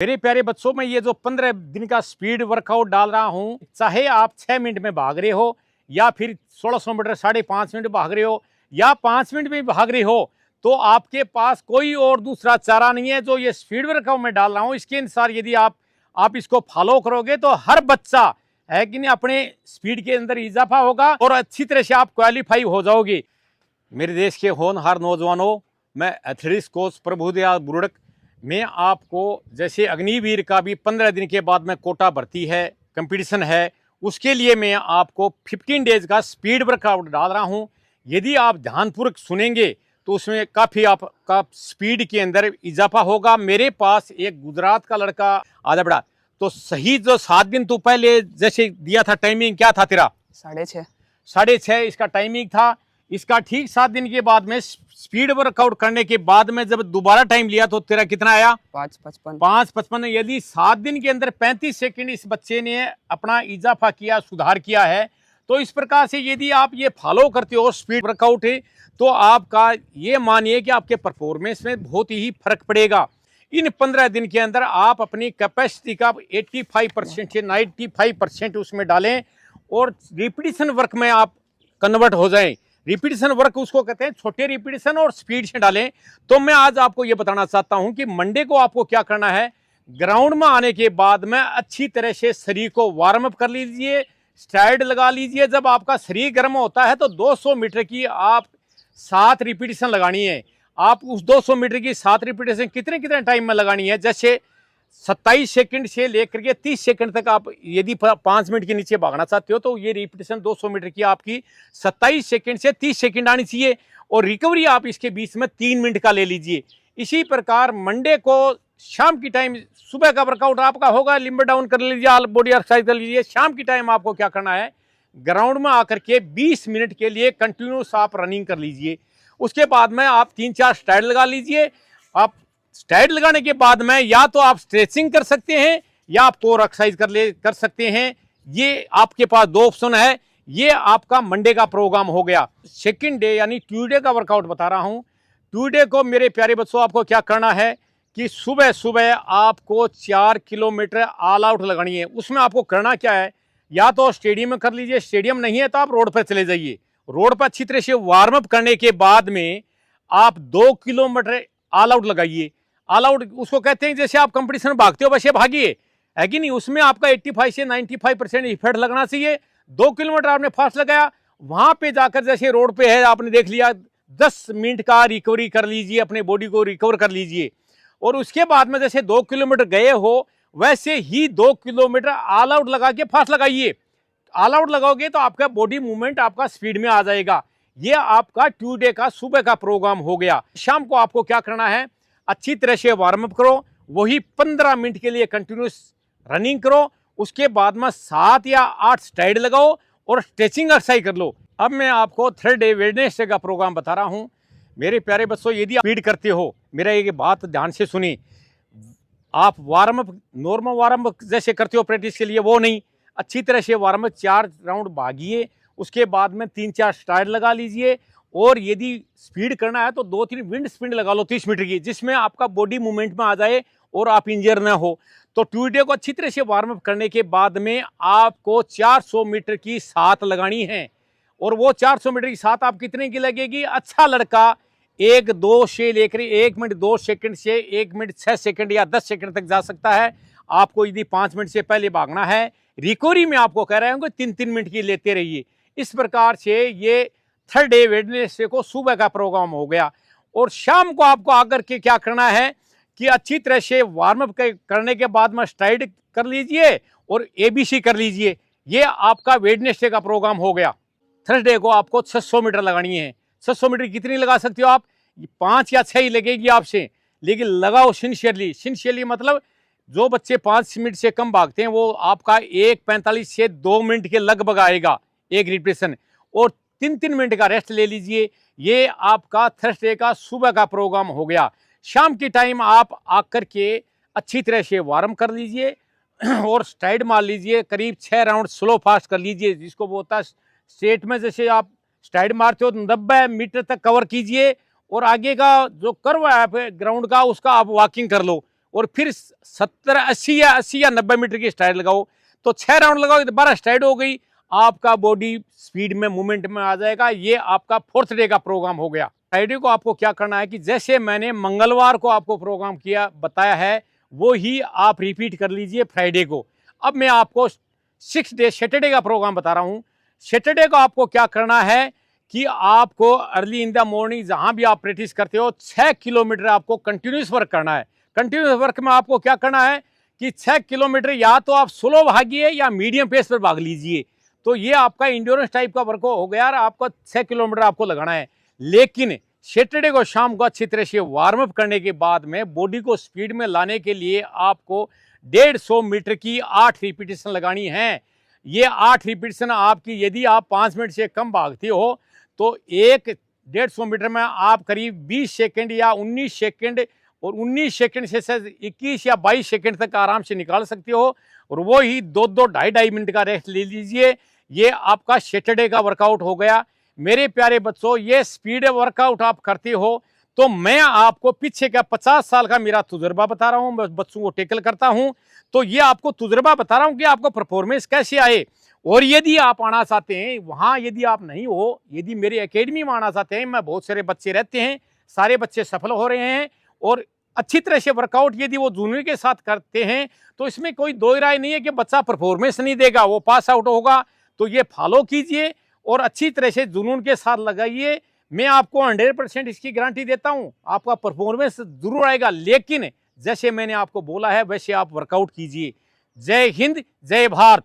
मेरे प्यारे बच्चों, में ये जो 15 दिन का स्पीड वर्कआउट डाल रहा हूं, चाहे आप 6 मिनट में भाग रहे हो या फिर 1600 मीटर 5.5 मिनट भाग रहे हो या 5 मिनट में भाग रहे हो, तो आपके पास कोई और दूसरा चारा नहीं है। जो ये स्पीड वर्कआउट में डाल रहा हूं, इसके अनुसार यदि आप इसको फॉलो करोगे तो हर बच्चा है कि नहीं अपने स्पीड के अंदर इजाफा होगा और अच्छी तरह से आप क्वालिफाई हो जाओगे। मेरे देश के होनहार नौजवानों, मैं एथलेटिक्स कोच प्रभुदयाल बुरुड़क, मैं आपको जैसे अग्निवीर का भी 15 दिन के बाद में कोटा भर्ती है, कंपटीशन है, उसके लिए मैं आपको 15 डेज का स्पीड वर्कआउट डाल रहा हूं। यदि आप ध्यानपूर्वक सुनेंगे तो उसमें काफ़ी आपका स्पीड के अंदर इजाफा होगा। मेरे पास एक गुजरात का लड़का आधा बड़ा, तो सही जो 7 दिन तो पहले जैसे दिया था, टाइमिंग क्या था तेरा? 6:30 इसका टाइमिंग था। इसका ठीक 7 दिन के बाद में स्पीड वर्कआउट करने के बाद में जब दोबारा टाइम लिया तो तेरा कितना आया? 5:55। यदि 7 दिन के अंदर 35 सेकंड इस बच्चे ने अपना इजाफा किया, सुधार किया है, तो इस प्रकार से यदि आप ये फॉलो करते हो स्पीड वर्कआउट है, तो आपका ये मानिए कि आपके परफॉर्मेंस में बहुत ही फर्क पड़ेगा। इन 15 दिन के अंदर आप अपनी कैपेसिटी का 85% से 95% उसमें डालें और रिपीटिशन वर्क में आप कन्वर्ट हो जाएं। रिपीटिशन वर्क उसको कहते हैं, छोटे रिपीटिशन और स्पीड से डालें। तो मैं आज आपको ये बताना चाहता हूं कि मंडे को आपको क्या करना है। ग्राउंड में आने के बाद में अच्छी तरह से शरीर को वार्म अप कर लीजिए, स्ट्राइड लगा लीजिए। जब आपका शरीर गर्म होता है तो 200 मीटर की आप 7 रिपीटिशन लगानी है। आप उस 200 मीटर की 7 रिपीटिशन कितने कितने टाइम में लगानी है? जैसे 27 सेकंड से लेकर के 30 सेकंड तक आप यदि 5 मिनट के नीचे भागना चाहते हो तो ये रिपीटिशन 200 मीटर की आपकी 27 सेकंड से 30 सेकंड आनी चाहिए और रिकवरी आप इसके बीच में 3 मिनट का ले लीजिए। इसी प्रकार मंडे को शाम की टाइम सुबह का वर्कआउट आपका होगा, लिम्बर डाउन कर लीजिए, ऑल बॉडी एक्सरसाइज कर लीजिए। शाम की टाइम आपको क्या करना है, ग्राउंड में आकर के 20 मिनट के लिए कंटिन्यूस आप रनिंग कर लीजिए। उसके बाद में आप 3-4 स्ट्राइड लगा लीजिए। आप स्ट्राइड लगाने के बाद में या तो आप स्ट्रेचिंग कर सकते हैं या आप कोर एक्सरसाइज कर सकते हैं। ये आपके पास 2 ऑप्शन है। ये आपका मंडे का प्रोग्राम हो गया। सेकंड डे यानी ट्यूसडे का वर्कआउट बता रहा हूं। ट्यूसडे को मेरे प्यारे बच्चों आपको क्या करना है कि सुबह सुबह आपको 4 किलोमीटर ऑल आउट लगानी है। उसमें आपको करना क्या है, या तो स्टेडियम में कर लीजिए, स्टेडियम नहीं है तो आप रोड पर चले जाइए। रोड पर अच्छी तरह से वार्म अप करने के बाद में आप 2 किलोमीटर ऑल आउट लगाइए। ऑल आउट उसको कहते हैं जैसे आप कंपटीशन में भागते हो वैसे भागिए, है कि नहीं। उसमें आपका 85 से 95% इफर्ट लगना चाहिए। 2 किलोमीटर आपने फास्ट लगाया, वहां पे जाकर जैसे रोड पे है आपने देख लिया, 10 मिनट का रिकवरी कर लीजिए, अपने बॉडी को रिकवर कर लीजिए। और उसके बाद में जैसे 2 किलोमीटर गए हो वैसे ही 2 किलोमीटर ऑल आउट लगा के फास्ट लगाइए। ऑल आउट लगाओगे तो आपका बॉडी मूवमेंट आपका स्पीड में आ जाएगा। ये आपका ट्यूसडे का सुबह का प्रोग्राम हो गया। शाम को आपको क्या करना है, अच्छी तरह से वार्म अप करो, वही 15 मिनट के लिए कंटिन्यूस रनिंग करो। उसके बाद में 7 या 8 स्ट्राइड लगाओ और स्ट्रेचिंग एक्सरसाइज कर लो। अब मैं आपको थर्ड डे वेडनेसडे का प्रोग्राम बता रहा हूं। मेरे प्यारे बच्चों, यदि आप स्पीड करते हो, मेरा एक बात ध्यान से सुनिए, आप warm up normal warm up जैसे करते हो प्रैक्टिस के लिए वो नहीं, अच्छी तरह से वार्म अप 4 राउंड भागिए। उसके बाद में 3-4 स्ट्राइड लगा लीजिए और यदि स्पीड करना है तो 2-3 विंड स्पिन लगा लो 30 मीटर की, जिसमें आपका बॉडी मूवमेंट में आ जाए और आप इंजर ना हो। तो ट्यूसडे को अच्छी तरह से वार्म अप करने के बाद में आपको 400 मीटर की 7 लगानी है। और वो 400 मीटर की 7 आप कितने की लगेगी? अच्छा लड़का 1-2 से लेकर 1 मिनट 2 सेकंड से 1 मिनट 6 सेकंड या 10 सेकंड तक जा सकता है। आपको यदि 5 मिनट से पहले भागना है, रिकवरी में आपको कह रहे होंगे 3-3 मिनट की लेते रहिए। इस प्रकार से ये थर्ड डे वेडनेसडे को सुबह का प्रोग्राम हो गया। और शाम को आपको आकर के क्या करना है कि अच्छी तरह से वार्म अप करने के बाद में स्ट्राइड कर लीजिए और एबीसी कर लीजिए। ये आपका वेडनेसडे का प्रोग्राम हो गया। थर्सडे को आपको 600 मीटर लगानी है। 600 मीटर कितनी लगा सकते हो आप? 5 या 6 ही लगेगी आपसे, लेकिन लगाओ सिंसियरली। सिंसियरली मतलब जो बच्चे 5 मिनट से कम भागते हैं वो आपका 1:45 से 2 मिनट के लगभग आएगा एक रिपीटेशन, और 3-3 मिनट का रेस्ट ले लीजिए। ये आपका थर्सडे का सुबह का प्रोग्राम हो गया। शाम की टाइम आप आकर के अच्छी तरह से वार्म कर लीजिए और स्ट्राइड मार लीजिए। करीब 6 राउंड स्लो फास्ट कर लीजिए, जिसको बोलता है स्ट्रेट में जैसे आप स्ट्राइड मारते हो 90 मीटर तक कवर कीजिए और आगे का जो कर्व है ग्राउंड का उसका आप वॉकिंग कर लो और फिर 70 80 या 90 मीटर की स्ट्राइड लगाओ। तो 6 राउंड लगाओ, 12 स्ट्राइड हो गई, आपका बॉडी स्पीड में मूवमेंट में आ जाएगा। ये आपका 4th डे का प्रोग्राम हो गया। फ्राइडे को आपको क्या करना है कि जैसे मैंने मंगलवार को आपको प्रोग्राम किया बताया है, वो ही आप रिपीट कर लीजिए फ्राइडे को। अब मैं आपको 6th डे सैटरडे का प्रोग्राम बता रहा हूं। सैटरडे को आपको क्या करना है कि आपको अर्ली इन द मॉर्निंग जहां भी आप प्रैक्टिस करते हो 6 किलोमीटर आपको कंटिन्यूस वर्क करना है। कंटिन्यूस वर्क में आपको क्या करना है कि 6 किलोमीटर या तो आप स्लो भागिए या मीडियम पेस पर भाग लीजिए। तो ये आपका इंड्योरेंस टाइप का वर्क हो गया और आपको 6 किलोमीटर आपको लगाना है। लेकिन सैटरडे को शाम को अच्छी तरह से वार्म अप करने के बाद में बॉडी को स्पीड में लाने के लिए आपको 150 मीटर की 8 रिपीटेशन लगानी है। ये 8 रिपीटेशन आपकी, यदि आप 5 मिनट से कम भागते हो तो 150 मीटर में आप करीब 20 सेकंड या 19 सेकंड और 19 सेकंड से 21 या 22 सेकंड तक आराम से निकाल सकते हो। और वो ही 2-2 ढाई मिनट का रेस्ट ले लीजिए। ये आपका सैटरडे का वर्कआउट हो गया। मेरे प्यारे बच्चों, ये स्पीड वर्कआउट आप करते हो तो मैं आपको पीछे का 50 साल का मेरा तजुर्बा बता रहा हूं, बच्चों को टेकल करता हूं, तो ये आपको तजुर्बा बता रहा हूं कि आपको परफॉर्मेंस कैसे आए। और यदि आप आना चाहते हैं वहां, यदि आप नहीं हो, यदि मेरी एकेडमी में आना चाहते हैं, मैं बहुत सारे बच्चे रहते हैं, सारे बच्चे सफल हो रहे हैं और अच्छी तरह से वर्कआउट यदि वो जुनून के साथ करते हैं तो इसमें कोई दो राय नहीं है कि बच्चा परफॉर्मेंस नहीं देगा, वो पास आउट होगा। तो ये फॉलो कीजिए और अच्छी तरह से जुनून के साथ लगाइए। मैं आपको 100% इसकी गारंटी देता हूं, आपका परफॉर्मेंस जरूर आएगा। लेकिन जैसे मैंने आपको बोला है वैसे आप वर्कआउट कीजिए। जय हिंद, जय भारत।